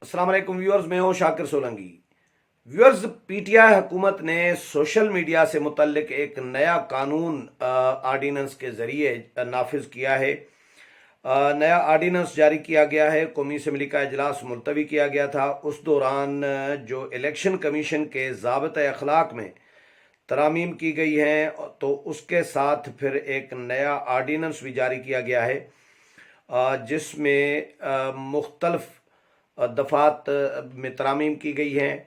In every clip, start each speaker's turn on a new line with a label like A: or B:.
A: अस्सलाम वालेकुम व्यूअर्स, मैं हूं शाकिर सोलंकी। व्यूअर्स, पीटीआई हुकूमत ने सोशल मीडिया से मुतल्लिक एक नया कानून आर्डीनेंस के ज़रिए नाफिज किया है। नया आर्डीनेंस जारी किया गया है। कौमी असम्बली का इजलास मुलतवी किया गया था। उस दौरान जो इलेक्शन कमीशन के ज़ाबिता अखलाक में तरामीम की गई हैं, तो उसके साथ फिर एक नया आर्डीनेंस भी जारी किया गया है, जिसमें मुख्तलफ दफ़ात में तरामीम की गई हैं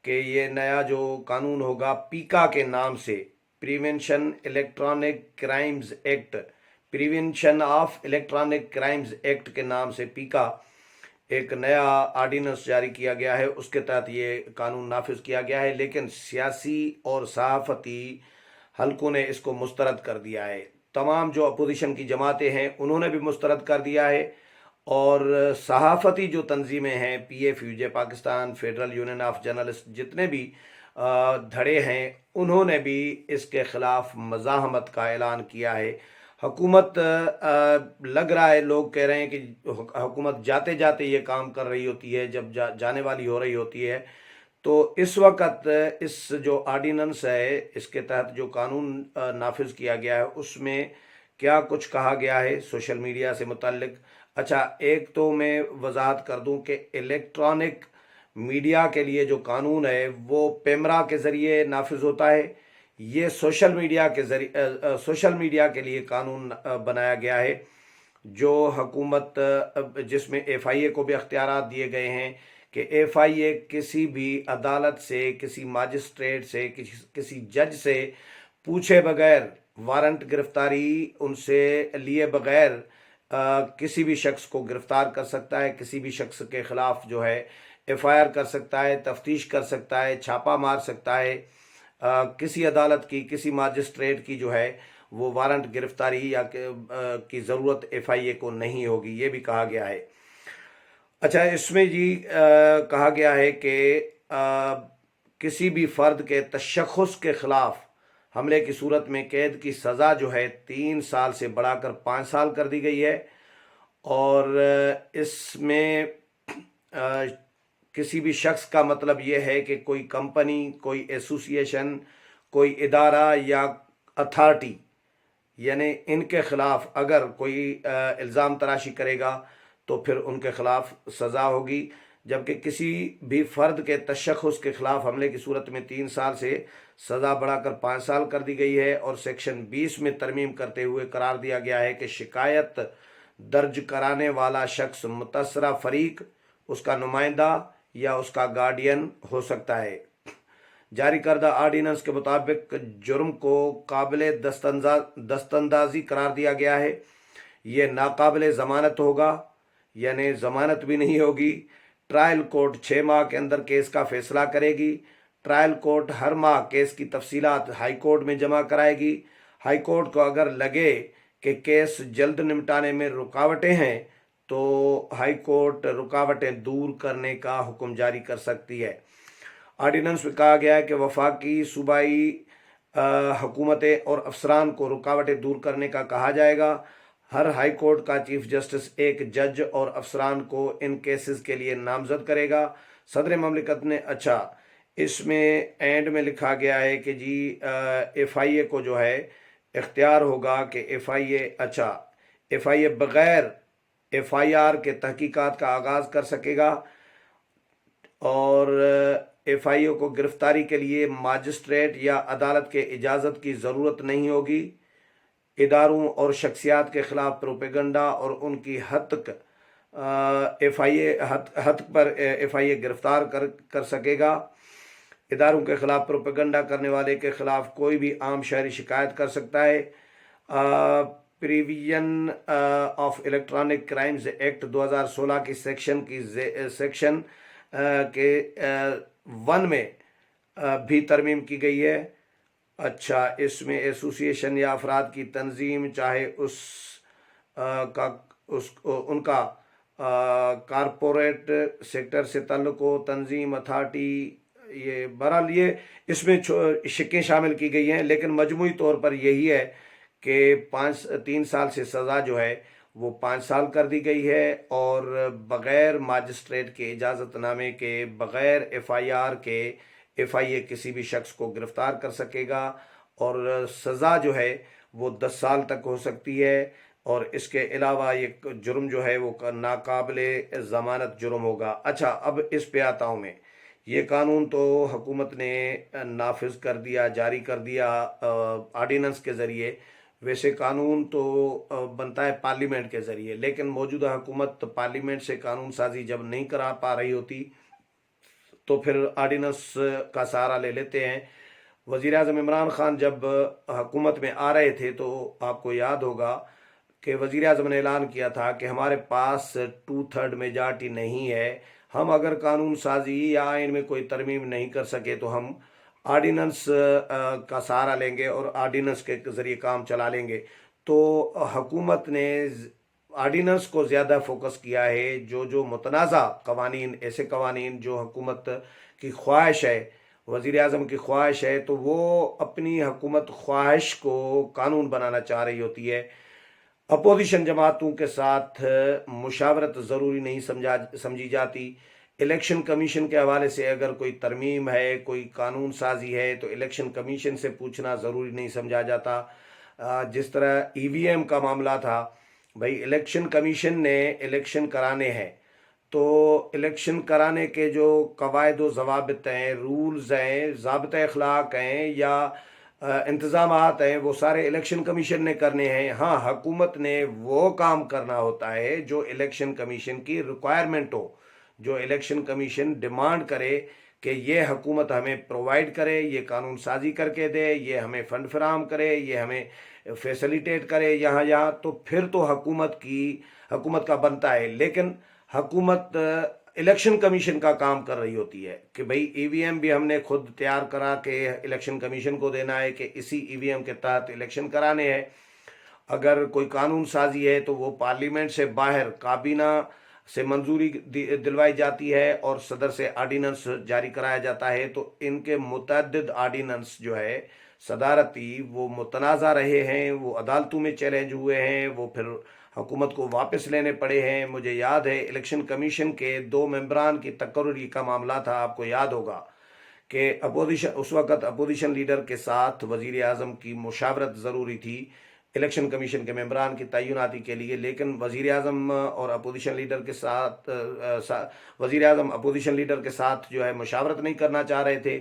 A: कि ये नया जो कानून होगा पीका के नाम से, prevention electronic crimes act, prevention of electronic crimes act के नाम से पीका एक नया आर्डीनेंस जारी किया गया है। उसके तहत ये कानून नाफिज किया गया है, लेकिन सियासी और सहाफ़ती हलकों ने इसको मुस्तरद कर दिया है। तमाम जो अपोजिशन की जमातें हैं उन्होंने भी मुस्तरद कर दिया है, और सहाफ़ती जो तंजीमें हैं, PFUJ Pakistan, federal union of journalist, जितने भी धड़े हैं, उन्होंने भी इसके ख़िलाफ़ मज़ाहमत का ऐलान किया है। हुकूमत लग रहा है, लोग कह रहे हैं कि हुकूमत जाते जाते ये काम कर रही होती है जब जाने वाली हो रही होती है। तो इस वक्त इस जो आर्डीनेंस है, इसके तहत जो कानून नाफिज किया गया है, उसमें क्या कुछ कहा गया है सोशल मीडिया से मुतल्लिक। अच्छा, एक तो मैं वजाहत कर दूं कि इलेक्ट्रॉनिक मीडिया के लिए जो कानून है वो पेमरा के ज़रिए नाफिज होता है। ये सोशल मीडिया के ज़रिए सोशल मीडिया के लिए कानून बनाया गया है, जो हुकूमत जिसमें FIA को भी अख्तियारात दिए गए हैं कि FIA किसी भी अदालत से, किसी मजिस्ट्रेट से, किसी जज से पूछे बगैर, वारंट गिरफ्तारी उनसे लिए बगैर किसी भी शख्स को गिरफ्तार कर सकता है, किसी भी शख्स के ख़िलाफ़ जो है FIR कर सकता है, तफ्तीश कर सकता है, छापा मार सकता है। किसी अदालत की, किसी मजिस्ट्रेट की जो है वो वारंट गिरफ्तारी या की ज़रूरत FIA को नहीं होगी, ये भी कहा गया है। अच्छा, इसमें जी कहा गया है कि किसी भी फ़र्द के तशख़्ख़ुस के ख़िलाफ़ हमले की सूरत में कैद की सज़ा जो है 3 साल से बढ़ाकर 5 साल कर दी गई है। और इसमें किसी भी शख्स का मतलब ये है कि कोई कंपनी, कोई एसोसिएशन, कोई इदारा या अथॉरिटी, यानी इनके ख़िलाफ़ अगर कोई इल्ज़ाम तराशी करेगा तो फिर उनके ख़िलाफ़ सज़ा होगी। जबकि किसी भी फ़र्द के तशख़्ख़ुस के ख़िलाफ़ हमले की सूरत में 3 साल से सज़ा बढ़ाकर 5 साल कर दी गई है। और सेक्शन 20 में तरमीम करते हुए करार दिया गया है कि शिकायत दर्ज कराने वाला शख्स मुतसरा फरीक, उसका नुमाइंदा या उसका गार्डियन हो सकता है। जारी करदा आर्डीनेंस के मुताबिक जुर्म को काबिल दस्तंदाजी करार दिया गया है। ये नाकाबिल ज़मानत होगा, यानी ज़मानत भी नहीं होगी। ट्रायल कोर्ट 6 माह के अंदर केस का फैसला करेगी। ट्रायल कोर्ट हर माह केस की तफसीलात हाई कोर्ट में जमा कराएगी। हाई कोर्ट को अगर लगे कि केस जल्द निपटाने में रुकावटें हैं तो हाई कोर्ट रुकावटें दूर करने का हुक्म जारी कर सकती है। आर्डीनेंस में कहा गया है कि वफाकी, सूबाई हुकूमतें और अफसरान को रुकावटें दूर करने का कहा जाएगा। हर हाई कोर्ट का चीफ जस्टिस एक जज और अफसरान को इन केसेस के लिए नामजद करेगा। सदर ममलिकत ने, अच्छा, इसमें एंड में लिखा गया है कि जी FIA को जो है इख्तियार होगा कि FIA बग़ैर FIR के तहकीकात का आगाज़ कर सकेगा। और FIA को गिरफ्तारी के लिए मजिस्ट्रेट या अदालत के इजाज़त की ज़रूरत नहीं होगी। इदारों और शख्सियात के ख़िलाफ़ प्रोपेगंडा और उनकी हतक पर FIA गिरफ्तार कर सकेगा। इदारों के ख़िलाफ़ प्रोपेगंडा करने वाले के ख़िलाफ़ कोई भी आम शहरी शिकायत कर सकता है। Prevention of electronic crimes act 2016 की सेक्शन के 1 में भी तरमीम की गई है। अच्छा, इसमें एसोसिएशन या अफराद की तंजीम, चाहे उनका कारपोरेट सेक्टर से ताल्लुक़ हो, तंजीम, अथॉरिटी, ये बहरहाल ये इसमें शिक्कें शामिल की गई हैं, लेकिन मजमूई तौर पर यही है कि 3 साल से सज़ा जो है وہ 5 سال کر دی گئی ہے، اور بغیر ماجسٹریٹ کے اجازت نامے کے، بغیر FIR کے FIA کسی بھی شخص کو گرفتار کر سکے گا، اور سزا جو ہے وہ 10 سال تک ہو سکتی ہے، اور اس کے علاوہ یہ جرم جو ہے وہ ناقابل ضمانت جرم ہوگا۔ اچھا، اب اس پہ آتا ہوں میں۔ یہ قانون تو حکومت نے نافذ کر دیا، جاری کر دیا آرڈیننس کے ذریعے۔ ویسے قانون تو بنتا ہے پارلیمنٹ کے ذریعے، لیکن موجودہ حکومت پارلیمنٹ سے قانون سازی جب نہیں کرا پا رہی ہوتی تو پھر آرڈیننس کا سہارا لے لیتے ہیں۔ وزیر اعظم عمران خان جب حکومت میں آ رہے تھے تو آپ کو یاد ہوگا کہ وزیر اعظم نے اعلان کیا تھا کہ ہمارے پاس 2/3 میجارٹی نہیں ہے، ہم اگر قانون سازی یا آئین میں کوئی ترمیم نہیں کر سکے تو ہم آرڈیننس کا سہارا لیں گے اور آرڈیننس کے ذریعے کام چلا لیں گے۔ تو حکومت نے آرڈیننس کو زیادہ فوکس کیا ہے۔ جو متنازع قوانین، ایسے قوانین جو حکومت کی خواہش ہے، وزیر اعظم کی خواہش ہے، تو وہ اپنی حکومت خواہش کو قانون بنانا چاہ رہی ہوتی ہے۔ اپوزیشن جماعتوں کے ساتھ مشاورت ضروری نہیں سمجھی جاتی۔ الیکشن کمیشن کے حوالے سے اگر کوئی ترمیم ہے، کوئی قانون سازی ہے، تو الیکشن کمیشن سے پوچھنا ضروری نہیں سمجھا جاتا۔ جس طرح EVM کا معاملہ تھا، بھائی الیکشن کمیشن نے الیکشن کرانے ہیں، تو الیکشن کرانے کے جو قواعد و ضوابط ہیں، رولز ہیں، ضابطۂ اخلاق ہیں یا انتظامات ہیں، وہ سارے الیکشن کمیشن نے کرنے ہیں۔ ہاں، حکومت نے وہ کام کرنا ہوتا ہے جو الیکشن کمیشن کی ریکوائرمنٹ ہو، جو الیکشن کمیشن ڈیمانڈ کرے کہ یہ حکومت ہمیں پرووائڈ کرے، یہ قانون سازی کر کے دے، یہ ہمیں فنڈ فراہم کرے، یہ ہمیں فیسلیٹیٹ کرے یہاں، تو پھر تو حکومت کا بنتا ہے۔ لیکن حکومت الیکشن کمیشن کا کام کر رہی ہوتی ہے کہ بھئی EVM بھی ہم نے خود تیار کرا کے الیکشن کمیشن کو دینا ہے کہ اسی EVM کے تحت الیکشن کرانے ہیں۔ اگر کوئی قانون سازی ہے تو وہ پارلیمنٹ سے باہر کابینہ سے منظوری دلوائی جاتی ہے اور صدر سے آرڈیننس جاری کرایا جاتا ہے۔ تو ان کے متعدد آرڈیننس جو ہے صدارتی، وہ متنازع رہے ہیں، وہ عدالتوں میں چیلنج ہوئے ہیں، وہ پھر حکومت کو واپس لینے پڑے ہیں۔ مجھے یاد ہے الیکشن کمیشن کے 2 ممبران کی تقرری کا معاملہ تھا، آپ کو یاد ہوگا کہ اس وقت اپوزیشن لیڈر کے ساتھ وزیر اعظم کی مشاورت ضروری تھی الیکشن کمیشن کے ممبران کی تعیناتی کے لیے، لیکن وزیر اعظم اپوزیشن لیڈر کے ساتھ جو ہے مشاورت نہیں کرنا چاہ رہے تھے۔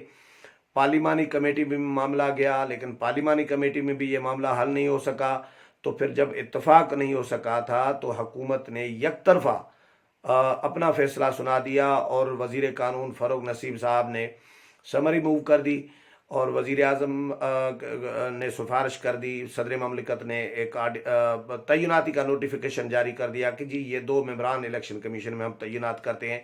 A: پارلیمانی کمیٹی میں معاملہ گیا، لیکن پارلیمانی کمیٹی میں بھی یہ معاملہ حل نہیں ہو سکا۔ تو پھر جب اتفاق نہیں ہو سکا تھا تو حکومت نے یک طرفہ اپنا فیصلہ سنا دیا، اور وزیر قانون فاروق نصیب صاحب نے سمری موو کر دی، اور وزیر اعظم نے سفارش کر دی، صدر مملکت نے ایک تعیناتی کا نوٹیفیکیشن جاری کر دیا کہ جی یہ 2 ممبران الیکشن کمیشن میں ہم تعینات کرتے ہیں۔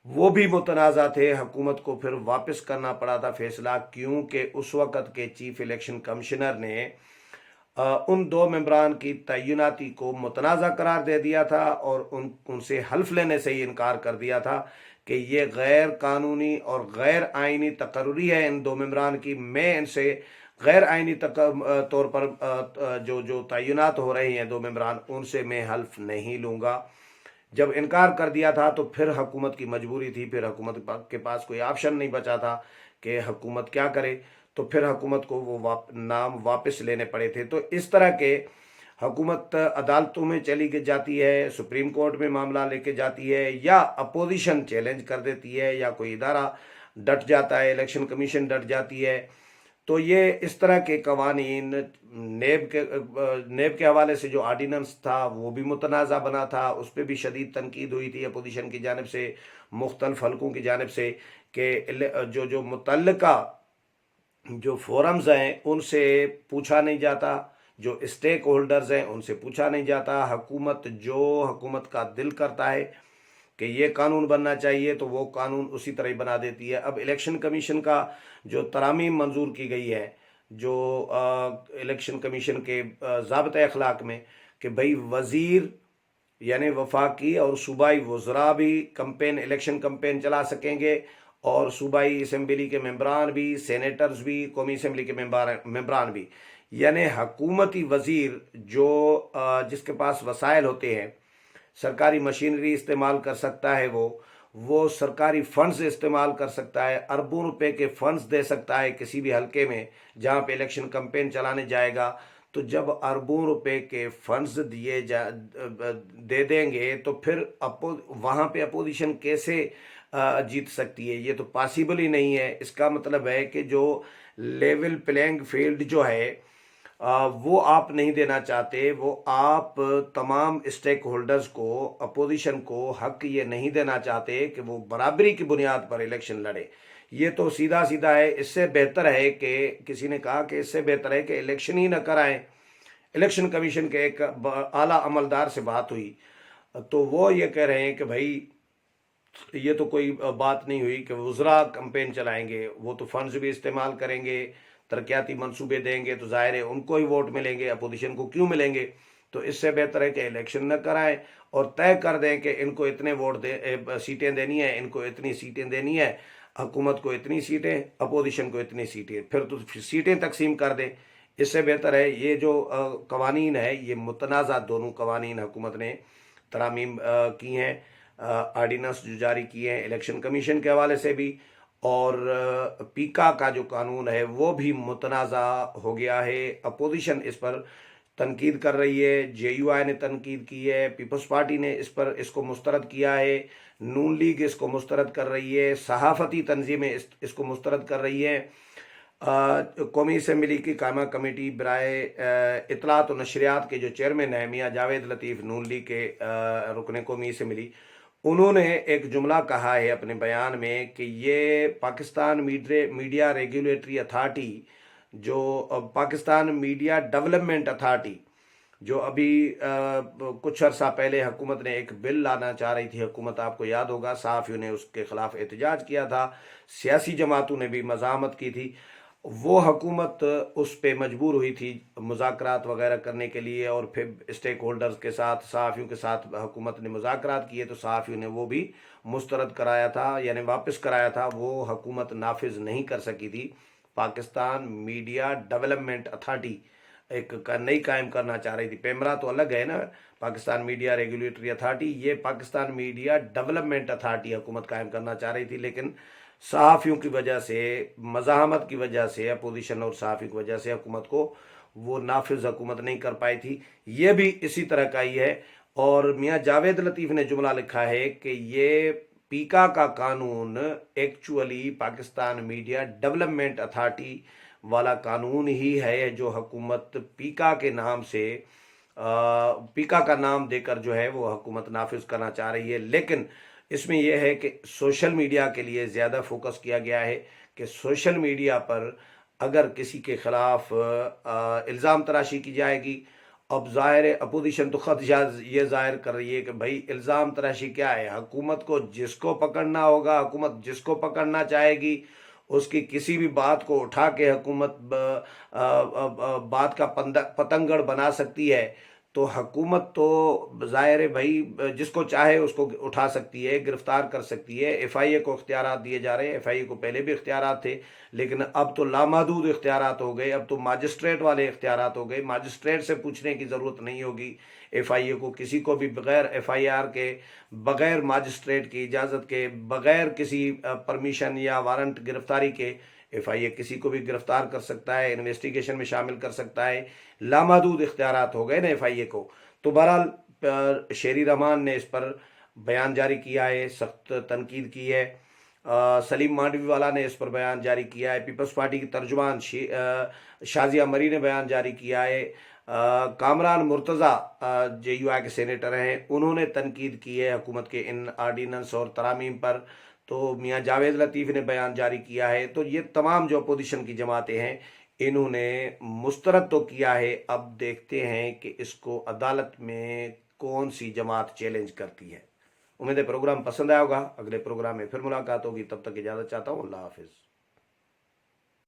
A: وہ بھی متنازع تھے، حکومت کو پھر واپس کرنا پڑا تھا فیصلہ، کیونکہ اس وقت کے چیف الیکشن کمشنر نے ان 2 ممبران کی تعیناتی کو متنازع قرار دے دیا تھا، اور ان سے حلف لینے سے ہی انکار کر دیا تھا کہ یہ غیر قانونی اور غیر آئینی تقرری ہے ان 2 ممبران کی۔ میں ان سے غیر آئینی طور پر جو تعینات ہو رہے ہیں 2 ممبران، ان سے میں حلف نہیں لوں گا۔ جب انکار کر دیا تھا تو پھر حکومت کی مجبوری تھی، پھر حکومت کے پاس کوئی آپشن نہیں بچا تھا کہ حکومت کیا کرے، تو پھر حکومت کو وہ نام واپس لینے پڑے تھے۔ تو اس طرح کے حکومت عدالتوں میں چلی جاتی ہے، سپریم کورٹ میں معاملہ لے کے جاتی ہے، یا اپوزیشن چیلنج کر دیتی ہے، یا کوئی ادارہ ڈٹ جاتا ہے، الیکشن کمیشن ڈٹ جاتی ہے۔ تو یہ اس طرح کے قوانین، نیب کے حوالے سے جو آرڈیننس تھا وہ بھی متنازع بنا تھا، اس پہ بھی شدید تنقید ہوئی تھی اپوزیشن کی جانب سے، مختلف حلقوں کی جانب سے، کہ جو متعلقہ جو فورمز ہیں ان سے پوچھا نہیں جاتا، جو اسٹیک ہولڈرز ہیں ان سے پوچھا نہیں جاتا۔ حکومت کا دل کرتا ہے کہ یہ قانون بننا چاہیے تو وہ قانون اسی طرح ہی بنا دیتی ہے۔ اب الیکشن کمیشن کا جو ترامیم منظور کی گئی ہے، جو الیکشن کمیشن کے ضابطۂ اخلاق میں، کہ بھئی وزیر یعنی وفاقی اور صوبائی وزراء بھی الیکشن کمپین چلا سکیں گے، اور صوبائی اسمبلی کے ممبران بھی، سینیٹرز بھی، قومی اسمبلی کے ممبران بھی۔ यानी हुकूमती वज़ीर जो जिसके पास वसाइल होते हैं, सरकारी मशीनरी इस्तेमाल कर सकता है, वो सरकारी फंड्स इस्तेमाल कर सकता है, अरबों रुपए के फंड्स दे सकता है किसी भी हलके में जहाँ पे इलेक्शन कैंपेन चलाने जाएगा। तो जब अरबों रुपए के फंड्स दे देंगे तो फिर वहाँ पे अपोजिशन कैसे जीत सकती है? ये तो पॉसिबल ही नहीं है। इसका मतलब है कि जो लेवल प्लेइंग फील्ड जो है वो आप नहीं देना चाहते, वो आप तमाम स्टेक होल्डर्स को, अपोजिशन को हक ये नहीं देना चाहते कि वो बराबरी की बुनियाद पर इलेक्शन लड़े। ये तो सीधा सीधा है। इससे बेहतर है कि किसी ने कहा कि इससे बेहतर है कि इलेक्शन ही न कराएं। इलेक्शन कमीशन के एक आला अमलदार से बात हुई तो वो ये कह रहे हैं कि भाई ये तो कोई बात नहीं हुई कि वज़रा कैंपेन चलाएंगे, वो तो फंड्स भी इस्तेमाल करेंगे, तरक्याती मंसूबे देंगे, तो जाहिर है उनको ही वोट मिलेंगे, अपोजिशन को क्यों मिलेंगे? तो इससे बेहतर है कि इलेक्शन न कराएं और तय कर दें कि इनको इतने सीटें देनी है, इनको इतनी सीटें देनी है, हुकूमत को इतनी सीटें, अपोजिशन को इतनी सीटें, फिर तो सीटें तकसीम कर दें। इससे बेहतर है ये जो कवानीन है, ये मुतनाज़ा दोनों कवानीन हुकूमत ने तरामीम की हैं, आर्डिनेंस जो जारी किए हैं इलेक्शन कमीशन के हवाले से भी, और पीका का जो कानून है वो भी मुतनाज़ा हो गया है। अपोजिशन इस पर तनकीद कर रही है, जेयूआई ने तनकीद की है, पीपल्स पार्टी ने इसको मुस्तरद किया है, नून लीग इसको मुस्तरद कर रही है, सहाफ़ती तंजीमें इसको मुस्तरद कर रही है। कौमी असम्बली की कायमा कमेटी बराए इतलात और नशरियात के जो चेयरमैन हैं मियाँ जावेद लतीफ़, नून लीग के रुकन कौमी असम्बली, उन्होंने एक जुमला कहा है अपने बयान में कि ये पाकिस्तान मीडिया रेगुलेटरी अथॉरिटी, जो पाकिस्तान मीडिया डेवलपमेंट अथॉरिटी, जो अभी कुछ अर्सा पहले हुकूमत ने एक बिल लाना चाह रही थी, हुकूमत आपको याद होगा सहाफ़ियों ने उसके खिलाफ एहतजाज किया था, सियासी जमातों ने भी मज़ाहमत की थी, वो हुकूमत उस पे मजबूर हुई थी मुज़ाकरात वगैरह करने के लिए, और फिर स्टेक होल्डर्स के साथ, सहाफ़ियों के साथ हुकूमत ने मुज़ाकरात किए तो सहाफ़ियों ने वो भी मुस्तरद कराया था, यानी वापस कराया था। वो हुकूमत नाफिज नहीं कर सकी थी। पाकिस्तान मीडिया डेवलपमेंट अथॉरिटी एक नई कायम करना चाह रही थी। पेमरा तो अलग है ना, पाकिस्तान मीडिया रेगुलेटरी अथॉरिटी, ये पाकिस्तान मीडिया डेवलपमेंट अथॉरिटी हुकूमत कायम करना चाह रही थी, लेकिन सहाफ़ियों की वजह से, मज़ाहमत की वजह से, अपोजिशन और सहाफ़ी की वजह से हुकूमत को वो नाफिज हुकूमत नहीं कर पाई थी। ये भी इसी तरह का ही है। और मियाँ जावेद लतीफ़ ने जुमला लिखा है कि ये पीका का कानून actually Pakistan media development authority वाला कानून ही है, जो हुकूमत पीका के नाम से पीका का नाम देकर जो है वो हुकूमत नाफिज करना चाह रही है। लेकिन इसमें यह है कि सोशल मीडिया के लिए ज़्यादा फोकस किया गया है कि सोशल मीडिया पर अगर किसी के ख़िलाफ़ इल्ज़ाम तराशी की जाएगी, अब ज़ाहिर है अपोजिशन तो ख़ुद ये ज़ाहिर कर रही है कि भाई इल्ज़ाम तराशी क्या है, हुकूमत को जिसको पकड़ना होगा, हुकूमत जिसको पकड़ना चाहेगी, उसकी किसी भी बात को उठा के हुकूमत बात का पतंगड़ बना सकती है। तो हुकूमत तो ज़ाहिर है भाई जिसको चाहे उसको उठा सकती है, गिरफ्तार कर सकती है। एफआईए को इख्तियारात दिए जा रहे हैं, एफआईए को पहले भी इख्तियारात थे, लेकिन अब तो लामहदूद इख्तियारात हो गए, अब तो मजिस्ट्रेट वाले इख्तियारात हो गए। मजिस्ट्रेट से पूछने की ज़रूरत नहीं होगी एफआईए को, किसी को भी बगैर एफआईआर के, बगैर मजिस्ट्रेट की इजाज़त के, बगैर किसी परमिशन या वारंट गिरफ्तारी के एफआईए किसी को भी गिरफ्तार कर सकता है, इन्वेस्टिगेशन में शामिल कर सकता है। लामहदूद इख्तियारात हो गए ना एफआईए को। तो बहरहाल शेरी रहमान ने इस पर बयान जारी किया है, सख्त तनकीद की है। सलीम मांडवी वाला ने इस पर बयान जारी किया है। पीपल्स पार्टी की तर्जुमान शाजिया मरी ने बयान जारी किया है। कामरान मुर्तज़ा जेयूआई के सेनेटर हैं, उन्होंने तनकीद की है हुकूमत के इन आर्डीनेंस और तरामीम पर। तो मियाँ जावेद लतीफ़ ने बयान जारी किया है। तो ये तमाम जो अपोजिशन की जमातें हैं इन्होंने मुस्तरद तो किया है। अब देखते हैं कि इसको अदालत में कौन सी जमात चैलेंज करती है। उम्मीद है प्रोग्राम पसंद आया होगा। अगले प्रोग्राम में फिर मुलाकात होगी, तब तक इजाज़त चाहता हूँ। अल्लाह हाफिज़।